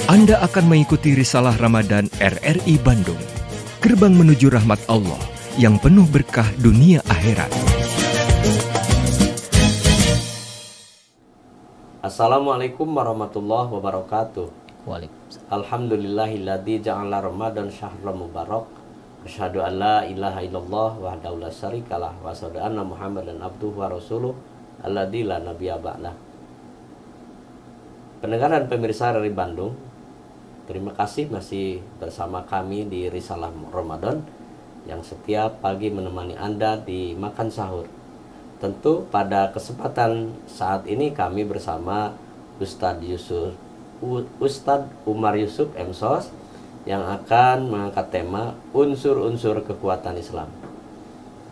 Anda akan mengikuti Risalah Ramadan RRI Bandung, gerbang menuju rahmat Allah yang penuh berkah dunia akhirat. Assalamualaikum warahmatullahi wabarakatuh. Waalaikumsalam. Alhamdulillahilladzi ja'ala Ramadan syahran mubarak. Asyhadu an la ilaha illallah wahdahu la syarikalah wa asyhadu anna Muhammadan abduhu wa rasuluh alladzi la nabiyya ba'dah. Pendengar dan pemirsa dari Bandung, terima kasih masih bersama kami di Risalah Ramadan yang setiap pagi menemani Anda di makan sahur. Tentu pada kesempatan saat ini kami bersama Ustadz Umar Yusuf MSOS yang akan mengangkat tema unsur-unsur kekuatan Islam.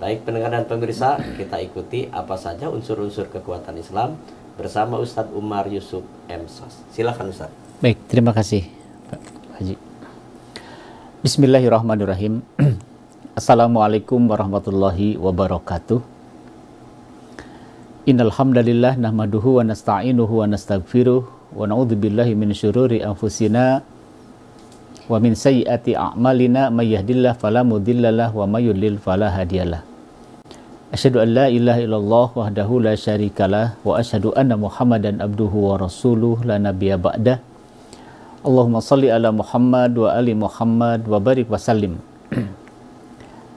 Baik pendengar dan pemirsa, kita ikuti apa saja unsur-unsur kekuatan Islam bersama Ustadz Umar Yusuf MSOS. Silakan Ustadz. Baik, terima kasih Pak Haji. Bismillahirrahmanirrahim. Assalamualaikum warahmatullahi wabarakatuh. Innal hamdalillah nahmaduhu wa nasta'inuhu wa nastaghfiruh wa na'udzubillahi min syururi anfusina wa min sayyiati a'malina may yahdihillahu fala mudhillalah wa may yudlil fala hadiyalah. Asyhadu an la ilaha illallah wahdahu la syarikalah wa asyhadu anna Muhammadan abduhu wa rasuluh la nabiyya ba'dah. Allahumma shalli ala Muhammad wa ali Muhammad wa barik wa sallim.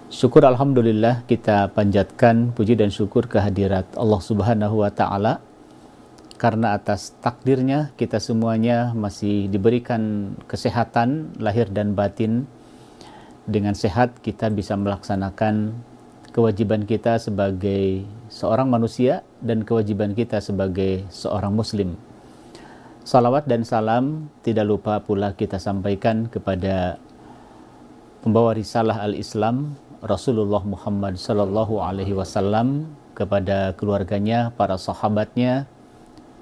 Syukur alhamdulillah kita panjatkan puji dan syukur kehadirat Allah Subhanahu wa taala karena atas takdirnya kita semuanya masih diberikan kesehatan lahir dan batin. Dengan sehat kita bisa melaksanakan kewajiban kita sebagai seorang manusia dan kewajiban kita sebagai seorang muslim. Salawat dan salam tidak lupa pula kita sampaikan kepada pembawa risalah al-Islam Rasulullah Muhammad sallallahu alaihi wasallam, kepada keluarganya, para sahabatnya,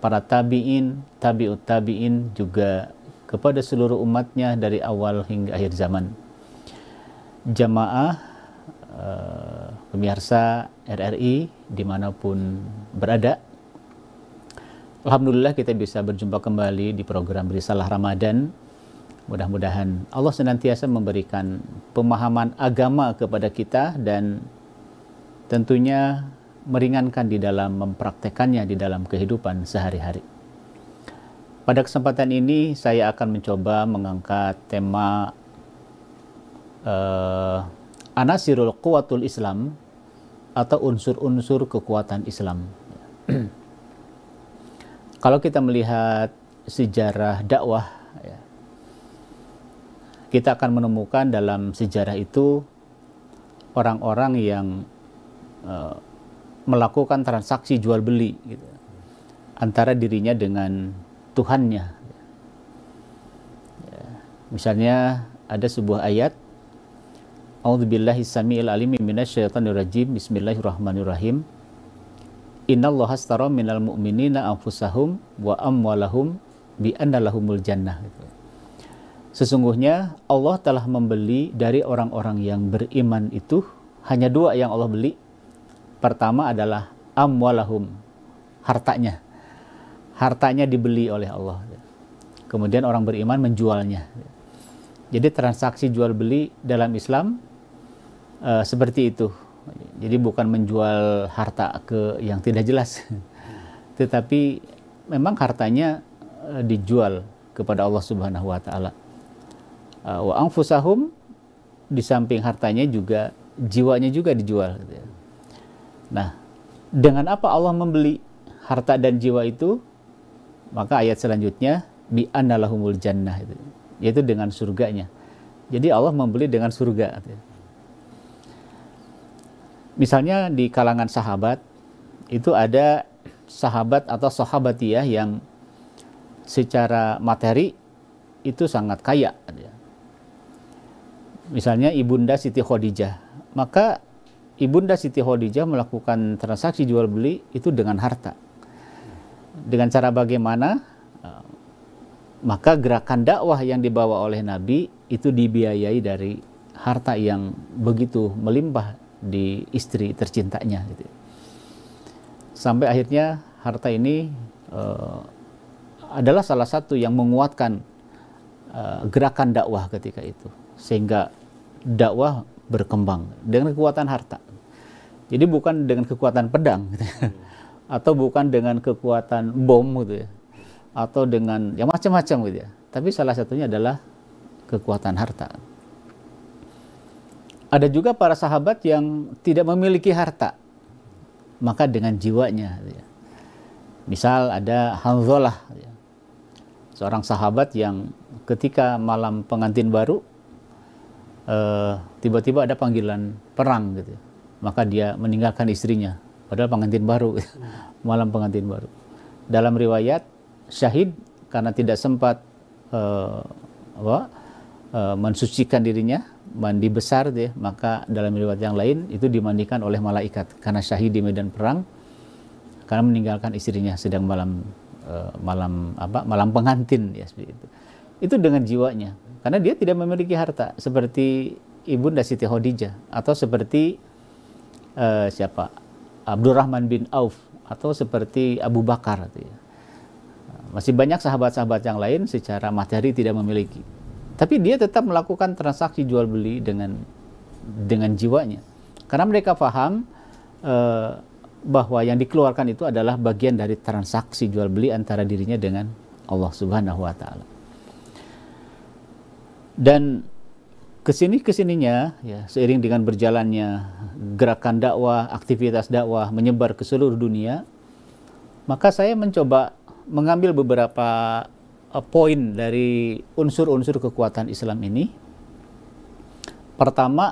para tabi'in, tabi'ut tabi'in, juga kepada seluruh umatnya dari awal hingga akhir zaman. Jamaah pemirsa RRI dimanapun berada, alhamdulillah kita bisa berjumpa kembali di program Risalah Ramadan. Mudah-mudahan Allah senantiasa memberikan pemahaman agama kepada kita dan tentunya meringankan di dalam mempraktekannya di dalam kehidupan sehari-hari. Pada kesempatan ini saya akan mencoba mengangkat tema Anasirul Quwatul Islam atau unsur-unsur kekuatan Islam. Kalau kita melihat sejarah dakwah, kita akan menemukan dalam sejarah itu orang-orang yang melakukan transaksi jual beli gitu, antara dirinya dengan Tuhannya. Misalnya ada sebuah ayat, A'udzubillahi samiil alim minasyaitonir rajim, bismillahirrahmanirrahim. Innallaha astara minal mu'minina anfusahum wa amwalahum bi anna lahumul jannah. Sesungguhnya Allah telah membeli dari orang-orang yang beriman itu hanya dua yang Allah beli. Pertama adalah amwalahum, hartanya. Hartanya dibeli oleh Allah. Kemudian orang beriman menjualnya. Jadi transaksi jual beli dalam Islam seperti itu. Jadi bukan menjual harta ke yang tidak jelas. Tetapi memang hartanya dijual kepada Allah Subhanahu wa taala. Wa anfusahum, di samping hartanya juga jiwanya juga dijual. Nah, dengan apa Allah membeli harta dan jiwa itu? Maka ayat selanjutnya bi anna lahumul jannah, yaitu dengan surganya. Jadi Allah membeli dengan surga. Misalnya di kalangan sahabat itu ada sahabat atau sahabatiyah yang secara materi itu sangat kaya. Misalnya Ibunda Siti Khadijah, maka Ibunda Siti Khadijah melakukan transaksi jual beli itu dengan harta. Dengan cara bagaimana? Maka gerakan dakwah yang dibawa oleh Nabi itu dibiayai dari harta yang begitu melimpah di istri tercintanya. Sampai akhirnya harta ini adalah salah satu yang menguatkan gerakan dakwah ketika itu, sehingga dakwah berkembang dengan kekuatan harta. Jadi bukan dengan kekuatan pedang gitu ya, atau bukan dengan kekuatan bom gitu ya, atau dengan yang macam-macam gitu ya. Tapi salah satunya adalah kekuatan harta. Ada juga para sahabat yang tidak memiliki harta, maka dengan jiwanya gitu ya. Misal ada Hanzalah, gitu ya, seorang sahabat yang ketika malam pengantin baru tiba-tiba ada panggilan perang gitu ya. Maka dia meninggalkan istrinya, padahal pengantin baru, malam pengantin baru. Dalam riwayat syahid karena tidak sempat mensucikan dirinya, mandi besar dia, maka dalam riwayat yang lain itu dimandikan oleh malaikat karena syahid di medan perang, karena meninggalkan istrinya sedang malam pengantin ya, seperti itu. Itu dengan jiwanya, karena dia tidak memiliki harta seperti Ibunda Siti Khadijah, atau seperti Abdurrahman bin Auf, atau seperti Abu Bakar gitu ya. Masih banyak sahabat-sahabat yang lain secara materi tidak memiliki, tapi dia tetap melakukan transaksi jual beli dengan jiwanya, karena mereka paham bahwa yang dikeluarkan itu adalah bagian dari transaksi jual beli antara dirinya dengan Allah Subhanahu wa taala. Dan kesininya ya, seiring dengan berjalannya gerakan dakwah, aktivitas dakwah menyebar ke seluruh dunia, maka saya mencoba mengambil beberapa poin dari unsur-unsur kekuatan Islam ini.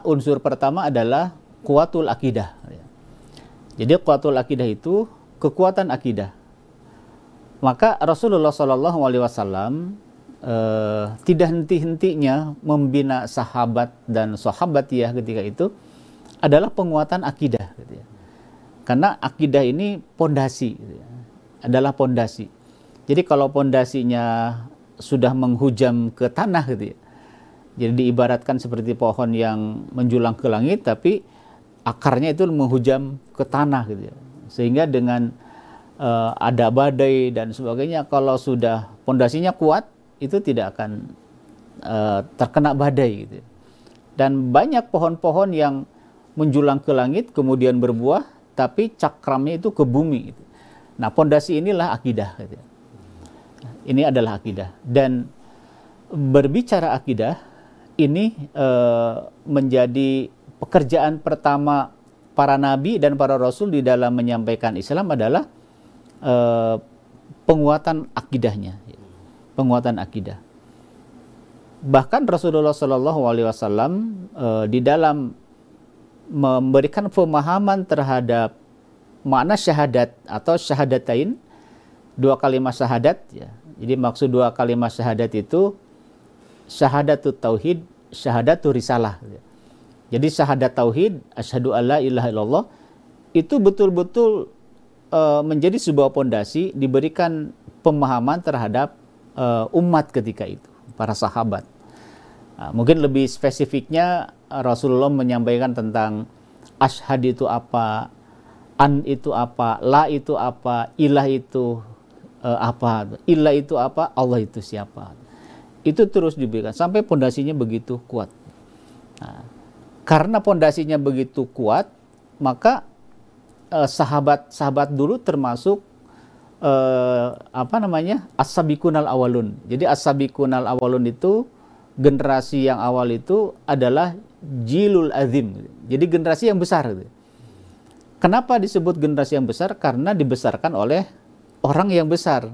Unsur pertama adalah kuwatul akidah. Jadi kuwatul akidah itu kekuatan akidah. Maka Rasulullah SAW tidak henti-hentinya membina sahabat dan sahabatiyah ketika itu adalah penguatan akidah gitu ya. Karena akidah ini pondasi gitu ya, adalah pondasi. Jadi kalau pondasinya sudah menghujam ke tanah gitu ya, jadi diibaratkan seperti pohon yang menjulang ke langit tapi akarnya itu menghujam ke tanah gitu ya. Sehingga dengan ada badai dan sebagainya, kalau sudah pondasinya kuat itu tidak akan terkena badai gitu. Dan banyak pohon-pohon yang menjulang ke langit kemudian berbuah tapi cakramnya itu ke bumi gitu. Nah, pondasi inilah akidah gitu. Ini adalah akidah. Dan berbicara akidah ini menjadi pekerjaan pertama para nabi dan para rasul di dalam menyampaikan Islam adalah penguatan akidahnya. Penguatan akidah. Bahkan Rasulullah SAW di dalam memberikan pemahaman terhadap makna syahadat atau syahadatain, dua kalimat syahadat ya. Jadi maksud dua kalimat syahadat itu syahadatut tauhid, syahadatur risalah. Jadi syahadat tauhid, asyhadu alla ilaha illallah, itu betul-betul menjadi sebuah pondasi, diberikan pemahaman terhadap umat ketika itu, para sahabat. Mungkin lebih spesifiknya Rasulullah menyampaikan tentang asyhad itu apa, an itu apa, la itu apa, ilah itu apa, ilah itu apa, Allah itu siapa. Itu terus diberikan sampai pondasinya begitu kuat. Karena pondasinya begitu kuat, maka sahabat-sahabat dulu termasuk as-sabiqunal awalun. Jadi as-sabiqunal awalun itu generasi yang awal itu adalah jilul azim. Jadi generasi yang besar. Kenapa disebut generasi yang besar? Karena dibesarkan oleh orang yang besar.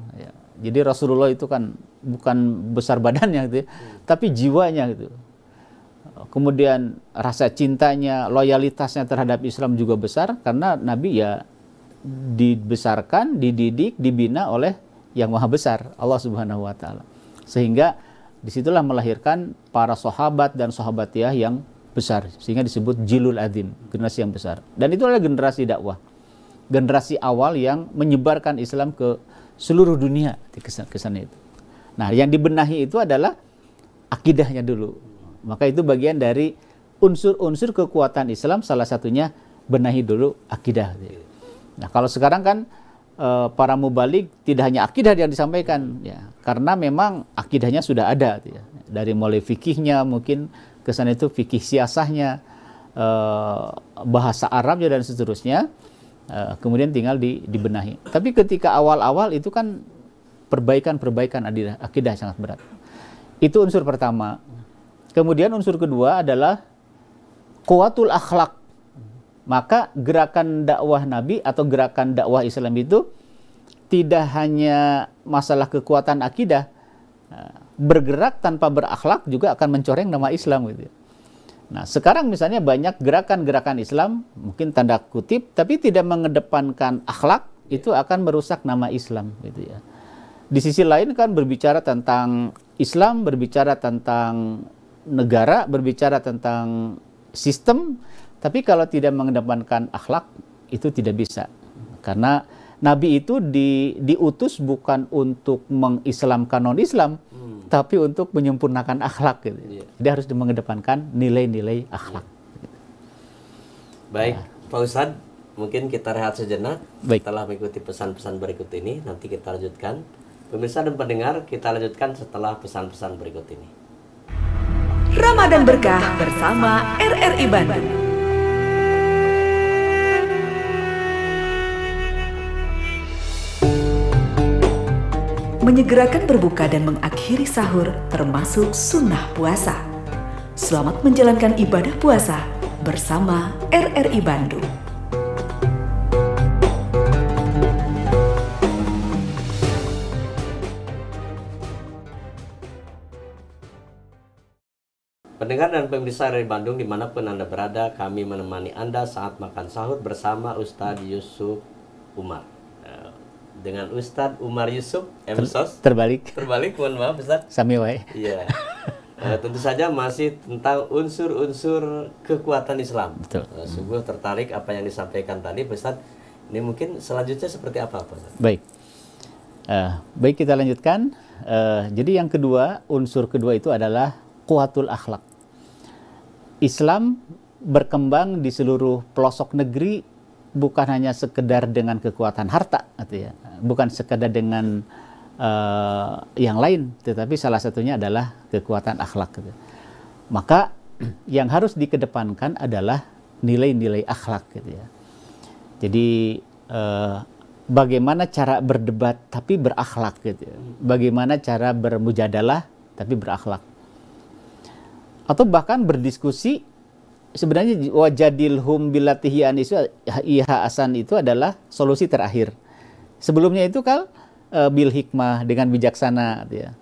Jadi Rasulullah itu kan bukan besar badannya gitu, tapi jiwanya gitu. Kemudian rasa cintanya, loyalitasnya terhadap Islam juga besar karena Nabi ya dibesarkan, dididik, dibina oleh yang maha besar, Allah Subhanahu wa taala. Sehingga disitulah melahirkan para sahabat dan sahabatiyah yang besar, sehingga disebut jilul azim, generasi yang besar. Dan itu adalah generasi dakwah, generasi awal yang menyebarkan Islam ke seluruh dunia di kesana itu. Nah, yang dibenahi itu adalah akidahnya dulu. Maka itu bagian dari unsur-unsur kekuatan Islam, salah satunya benahi dulu akidah. Nah, kalau sekarang kan para mubalik tidak hanya akidah yang disampaikan, ya, karena memang akidahnya sudah ada. Ya. dari mulai fikihnya, mungkin kesan itu fikih siasahnya, bahasa Arabnya dan seterusnya, kemudian tinggal dibenahi. Tapi ketika awal-awal itu kan perbaikan akidah sangat berat. Itu unsur pertama. Kemudian unsur kedua adalah kuwatul akhlak. Maka gerakan dakwah Nabi atau gerakan dakwah Islam itu tidak hanya masalah kekuatan akidah, bergerak tanpa berakhlak juga akan mencoreng nama Islam gitu. Nah, sekarang misalnya banyak gerakan-gerakan Islam, mungkin tanda kutip, tapi tidak mengedepankan akhlak, itu akan merusak nama Islam gitu ya. Di sisi lain kan berbicara tentang Islam, berbicara tentang negara, berbicara tentang sistem, tapi kalau tidak mengedepankan akhlak, itu tidak bisa. Karena Nabi itu diutus bukan untuk mengislamkan non-Islam, tapi untuk menyempurnakan akhlak gitu. Jadi harus mengedepankan nilai-nilai akhlak. Baik, Pak Ustadz, mungkin kita rehat sejenak. Baik. Setelah mengikuti pesan-pesan berikut ini, nanti kita lanjutkan. Pemirsa dan pendengar, kita lanjutkan setelah pesan-pesan berikut ini. Ramadan Berkah bersama RRI Bandung. Menyegerakan berbuka dan mengakhiri sahur termasuk sunnah puasa. Selamat menjalankan ibadah puasa bersama RRI Bandung. Pendengar dan pemirsa RRI Bandung dimanapun Anda berada, kami menemani Anda saat makan sahur bersama Ustadz Yusuf Umar. Dengan Ustadz Umar Yusuf, Terbalik, mohon maaf Ustadz. sami wae. Iya. Tentu saja masih tentang unsur-unsur kekuatan Islam. Betul. Sungguh tertarik apa yang disampaikan tadi, Ustadz. Ini mungkin selanjutnya seperti apa, Ustadz? Baik. Baik, kita lanjutkan. Jadi yang kedua, unsur kedua itu adalah kuwatul akhlak. Islam berkembang di seluruh pelosok negeri bukan hanya sekedar dengan kekuatan harta, gitu ya. Bukan sekedar dengan yang lain, tetapi salah satunya adalah kekuatan akhlak. Gitu. Maka yang harus dikedepankan adalah nilai-nilai akhlak, gitu ya. Jadi bagaimana cara berdebat tapi berakhlak, gitu ya. Bagaimana cara bermujadalah tapi berakhlak. Atau bahkan berdiskusi, sebenarnya wajadilhum billati hiya ahsan itu adalah solusi terakhir. Sebelumnya itu kan bil hikmah, dengan bijaksana gitu ya.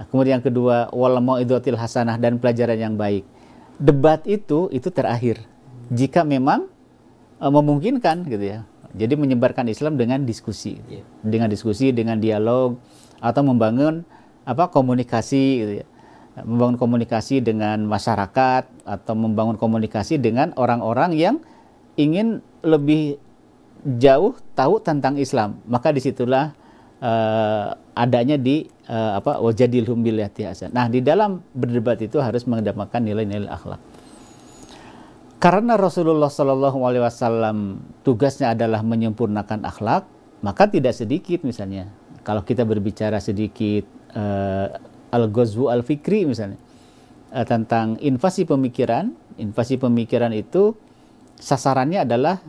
Kemudian yang kedua wal mau'izatil hasanah, dan pelajaran yang baik. Debat itu terakhir. Jika memang memungkinkan gitu ya. Jadi menyebarkan Islam dengan diskusi. Dengan diskusi, dengan dialog, atau membangun komunikasi gitu ya. Membangun komunikasi dengan masyarakat, atau membangun komunikasi dengan orang-orang yang ingin lebih jauh tahu tentang Islam. Maka disitulah adanya di wajadilhum billati ahsan. Nah, di dalam berdebat itu harus mengedepankan nilai-nilai akhlak. Karena Rasulullah SAW tugasnya adalah menyempurnakan akhlak, maka tidak sedikit misalnya kalau kita berbicara sedikit al-ghazwu al-fikri misalnya, tentang invasi pemikiran. Invasi pemikiran itu sasarannya adalah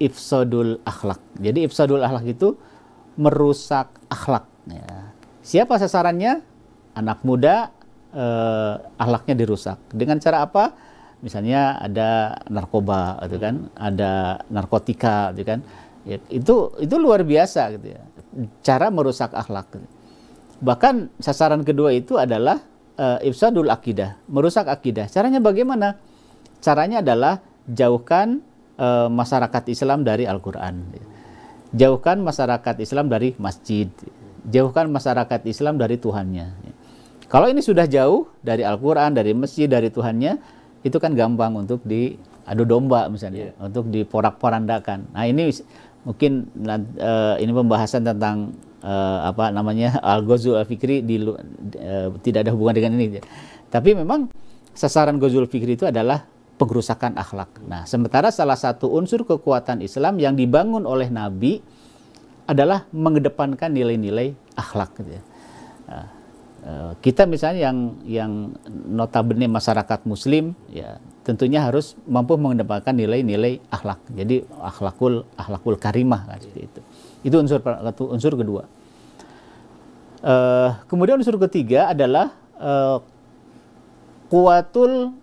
ifsadul akhlak. Jadi ifsadul akhlak itu merusak akhlak. Ya. Siapa sasarannya? Anak muda, akhlaknya dirusak. Dengan cara apa? Misalnya ada narkoba, gitu kan? Ada narkotika, gitu kan? Ya, itu luar biasa, gitu ya. Cara merusak akhlak. Gitu. Bahkan sasaran kedua itu adalah ifsadul akidah, merusak akidah. Caranya bagaimana? Caranya adalah jauhkan masyarakat Islam dari Al-Quran. Jauhkan masyarakat Islam dari masjid. Jauhkan masyarakat Islam dari Tuhannya. Kalau ini sudah jauh dari Al-Quran, dari masjid, dari Tuhannya, itu kan gampang untuk diadu domba misalnya, untuk diporak-porandakan. Nah, ini mungkin ini pembahasan tentang al-ghazwu al-fikri tidak ada hubungan dengan ini. Tapi memang sasaran ghazwu al-fikri itu adalah pengrusakan akhlak. Nah, sementara salah satu unsur kekuatan Islam yang dibangun oleh Nabi adalah mengedepankan nilai-nilai akhlak. Gitu ya. Kita misalnya yang notabene masyarakat Muslim, ya tentunya harus mampu mengedepankan nilai-nilai akhlak. Jadi akhlakul karimah kan, seperti itu. Itu unsur kedua. Kemudian unsur ketiga adalah kuwatul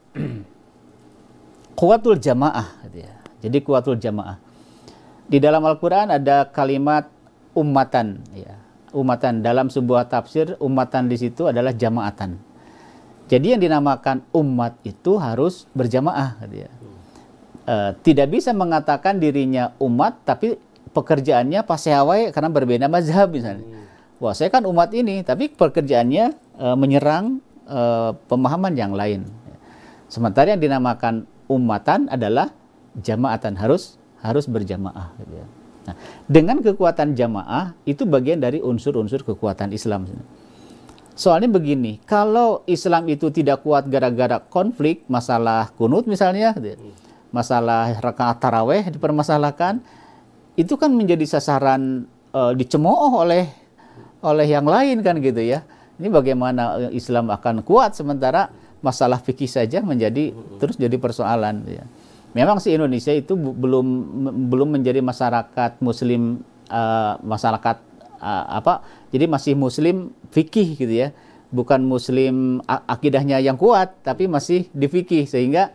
jamaah. Gitu ya. Jadi kuwatul jamaah. Di dalam Al-Quran ada kalimat ummatan, ya. Ummatan, dalam sebuah tafsir ummatan di situ adalah jamaatan. Jadi yang dinamakan umat itu harus berjamaah, gitu ya. Tidak bisa mengatakan dirinya umat tapi pekerjaannya paseawai karena berbeda mazhab misalnya. Wah, saya kan umat ini tapi pekerjaannya menyerang pemahaman yang lain. Sementara yang dinamakan ummatan adalah jamaatan, harus berjamaah, gitu ya. Nah, dengan kekuatan jamaah itu bagian dari unsur-unsur kekuatan Islam. Soalnya begini, kalau Islam itu tidak kuat gara-gara konflik, masalah kunut misalnya, masalah rakaat taraweh dipermasalahkan, itu kan menjadi sasaran dicemooh oleh yang lain kan gitu ya. Ini bagaimana Islam akan kuat sementara masalah fikih saja terus jadi persoalan, ya. Memang si Indonesia itu belum menjadi masyarakat Muslim, jadi masih Muslim fikih gitu ya, bukan Muslim akidahnya yang kuat, tapi masih di fikih, sehingga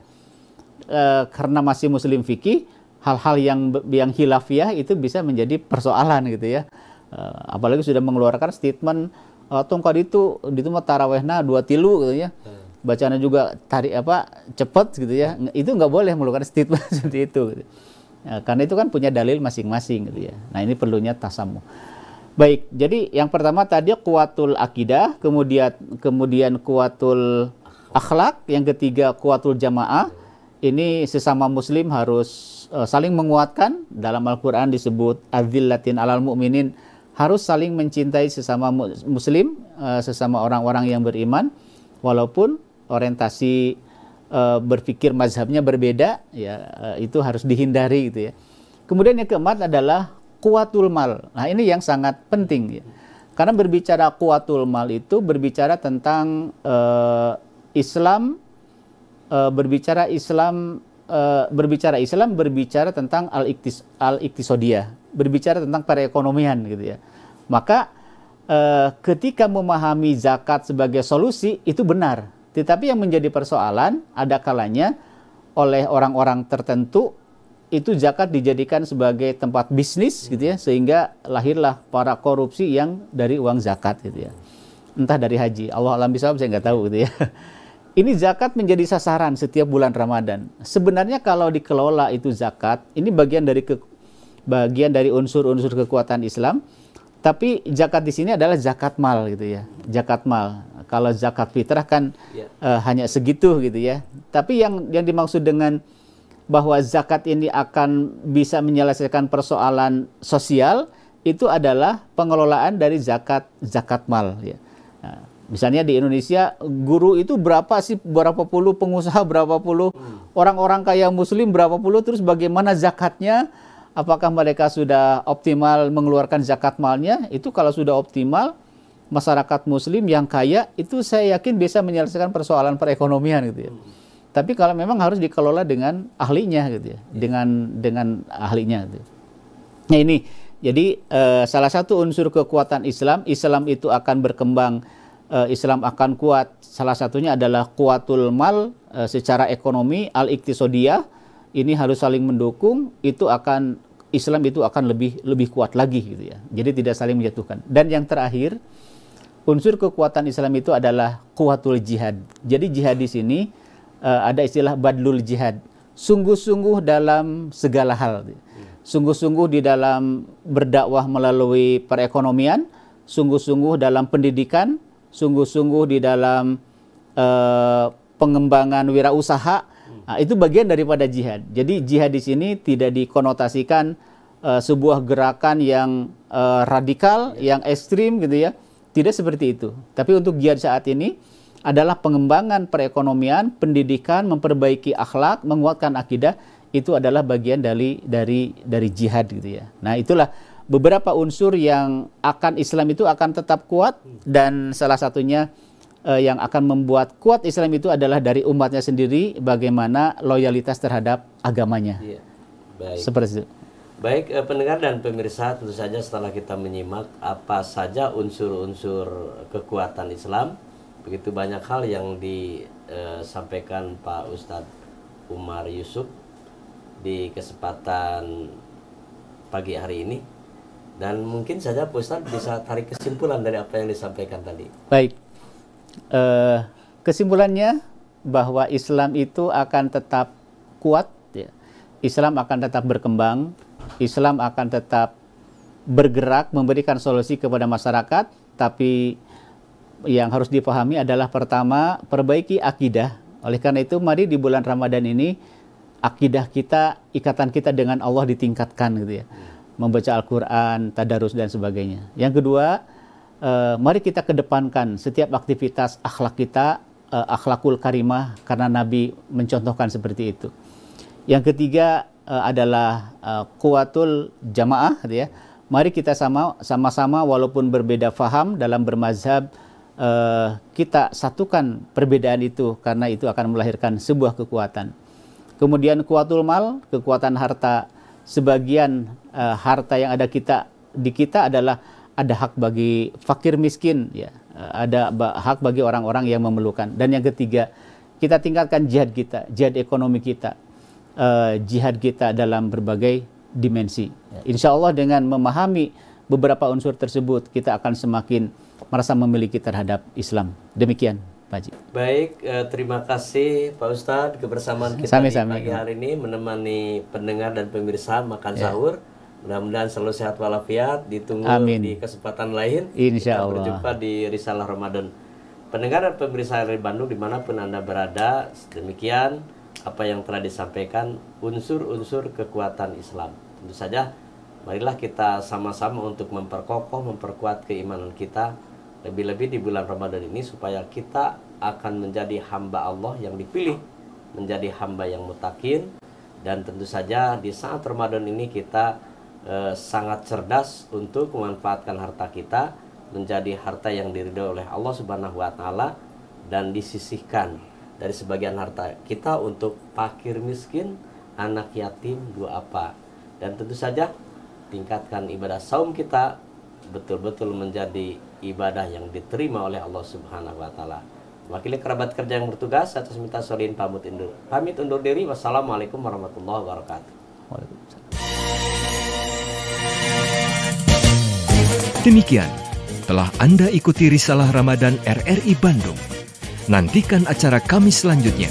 karena masih Muslim fikih, hal-hal yang khilafiyah itu bisa menjadi persoalan gitu ya. Apalagi sudah mengeluarkan statement tongkat itu mah tarawehna 2 tilu gitu ya. Bacanya juga cepat gitu ya, itu nggak boleh mengeluarkan statement seperti itu gitu. Ya, karena itu kan punya dalil masing-masing gitu ya. Nah ini perlunya tasamuh. Baik, jadi yang pertama tadi kuwatul akidah, kemudian kuwatul akhlak, yang ketiga kuwatul jamaah. Ini sesama Muslim harus saling menguatkan. Dalam Al-Quran disebut adzillatin alal mu'minin, harus saling mencintai sesama Muslim, sesama orang-orang yang beriman, walaupun orientasi berpikir mazhabnya berbeda, ya itu harus dihindari gitu ya. Kemudian yang keempat adalah kuwatul mal. Nah ini yang sangat penting ya. Karena berbicara kuwatul mal itu berbicara tentang Islam, berbicara tentang al-iktisodiyah, berbicara tentang perekonomian gitu ya. Maka ketika memahami zakat sebagai solusi itu benar. Tetapi yang menjadi persoalan ada kalanya oleh orang-orang tertentu itu zakat dijadikan sebagai tempat bisnis gitu ya, sehingga lahirlah para korupsi yang dari uang zakat gitu ya. Entah dari haji, Allah alam bisawab, saya nggak tahu gitu ya. Ini zakat menjadi sasaran setiap bulan Ramadan. Sebenarnya kalau dikelola itu zakat, ini bagian dari unsur-unsur kekuatan Islam. Tapi zakat di sini adalah zakat mal gitu ya, zakat mal. Kalau zakat fitrah kan hanya segitu gitu ya. Tapi yang dimaksud dengan bahwa zakat ini akan bisa menyelesaikan persoalan sosial itu adalah pengelolaan dari zakat mal ya. Nah, misalnya di Indonesia guru itu berapa puluh pengusaha, berapa puluh orang-orang kaya Muslim, berapa puluh, terus bagaimana zakatnya? Apakah mereka sudah optimal mengeluarkan zakat malnya? Itu kalau sudah optimal, masyarakat Muslim yang kaya itu saya yakin bisa menyelesaikan persoalan perekonomian gitu ya. Tapi kalau memang harus dikelola dengan ahlinya gitu ya, dengan ahlinya gitu. Nah ini, jadi salah satu unsur kekuatan Islam itu akan berkembang, Islam akan kuat. Salah satunya adalah kuwatul mal secara ekonomi, al-iktisodiyah. Ini harus saling mendukung, Islam itu akan lebih kuat lagi gitu ya. Jadi tidak saling menjatuhkan. Dan yang terakhir, unsur kekuatan Islam itu adalah kuwatul jihad. Jadi jihad di sini ada istilah badlul jihad. Sungguh-sungguh dalam segala hal. Sungguh-sungguh di dalam berdakwah melalui perekonomian, sungguh-sungguh dalam pendidikan, sungguh-sungguh di dalam pengembangan wirausaha. Nah, itu bagian daripada jihad. Jadi jihad di sini tidak dikonotasikan sebuah gerakan yang radikal, yang ekstrim gitu ya. Tidak seperti itu. Tapi untuk jihad saat ini adalah pengembangan perekonomian, pendidikan, memperbaiki akhlak, menguatkan akidah, itu adalah bagian dari jihad gitu ya. Nah, itulah beberapa unsur yang akan Islam itu akan tetap kuat, dan salah satunya yang akan membuat kuat Islam itu adalah dari umatnya sendiri, bagaimana loyalitas terhadap agamanya. Iya. Baik. Seperti itu. Baik, pendengar dan pemirsa, tentu saja setelah kita menyimak apa saja unsur-unsur kekuatan Islam, begitu banyak hal yang disampaikan Pak Ustadz Umar Yusuf di kesempatan pagi hari ini. Dan mungkin saja Pak Ustadz bisa tarik kesimpulan dari apa yang disampaikan tadi. Baik, kesimpulannya bahwa Islam itu akan tetap kuat, ya. Islam akan tetap berkembang, Islam akan tetap bergerak memberikan solusi kepada masyarakat, tapi yang harus dipahami adalah pertama, perbaiki akidah. Oleh karena itu, mari di bulan Ramadan ini akidah kita, ikatan kita dengan Allah ditingkatkan gitu ya. Membaca Al-Quran, tadarus dan sebagainya. Yang kedua, mari kita kedepankan setiap aktivitas akhlak kita, akhlakul karimah, karena Nabi mencontohkan seperti itu. Yang ketiga adalah kuwatul jamaah, gitu ya. Mari kita sama-sama walaupun berbeda faham dalam bermazhab, kita satukan perbedaan itu, karena itu akan melahirkan sebuah kekuatan. Kemudian kuwatul mal, kekuatan harta. Sebagian harta yang ada di kita adalah ada hak bagi fakir miskin, ya. Ada hak bagi orang-orang yang memerlukan. Dan yang ketiga, kita tingkatkan jihad kita, jihad ekonomi kita, jihad kita dalam berbagai dimensi. Insya Allah dengan memahami beberapa unsur tersebut, kita akan semakin merasa memiliki terhadap Islam. Demikian, Pak Haji. Baik, terima kasih Pak Ustadz kebersamaan kita di pagi hari ini menemani pendengar dan pemirsa makan sahur. Mudah-mudahan selalu sehat walafiat. Ditunggu di kesempatan lain. Insya Allah. Kita berjumpa di Risalah Ramadan. Pendengar dan pemirsa dari Bandung dimanapun Anda berada, demikian apa yang telah disampaikan unsur-unsur kekuatan Islam. Tentu saja, marilah kita sama-sama untuk memperkokoh, memperkuat keimanan kita, lebih-lebih di bulan Ramadan ini, supaya kita akan menjadi hamba Allah yang dipilih, menjadi hamba yang mutakin. Dan tentu saja di saat Ramadan ini kita sangat cerdas untuk memanfaatkan harta kita menjadi harta yang diridhoi oleh Allah Subhanahu wa taala, dan disisihkan dari sebagian harta kita untuk fakir miskin, anak yatim, duafa. Dan tentu saja tingkatkan ibadah saum kita betul-betul menjadi ibadah yang diterima oleh Allah Subhanahu wa taala. Wakili kerabat kerja yang bertugas atas minta solihin pamit undur diri. Wassalamualaikum warahmatullahi wabarakatuh. Waalaikumsalam. Demikian telah Anda ikuti Risalah Ramadan RRI Bandung. Nantikan acara kami selanjutnya.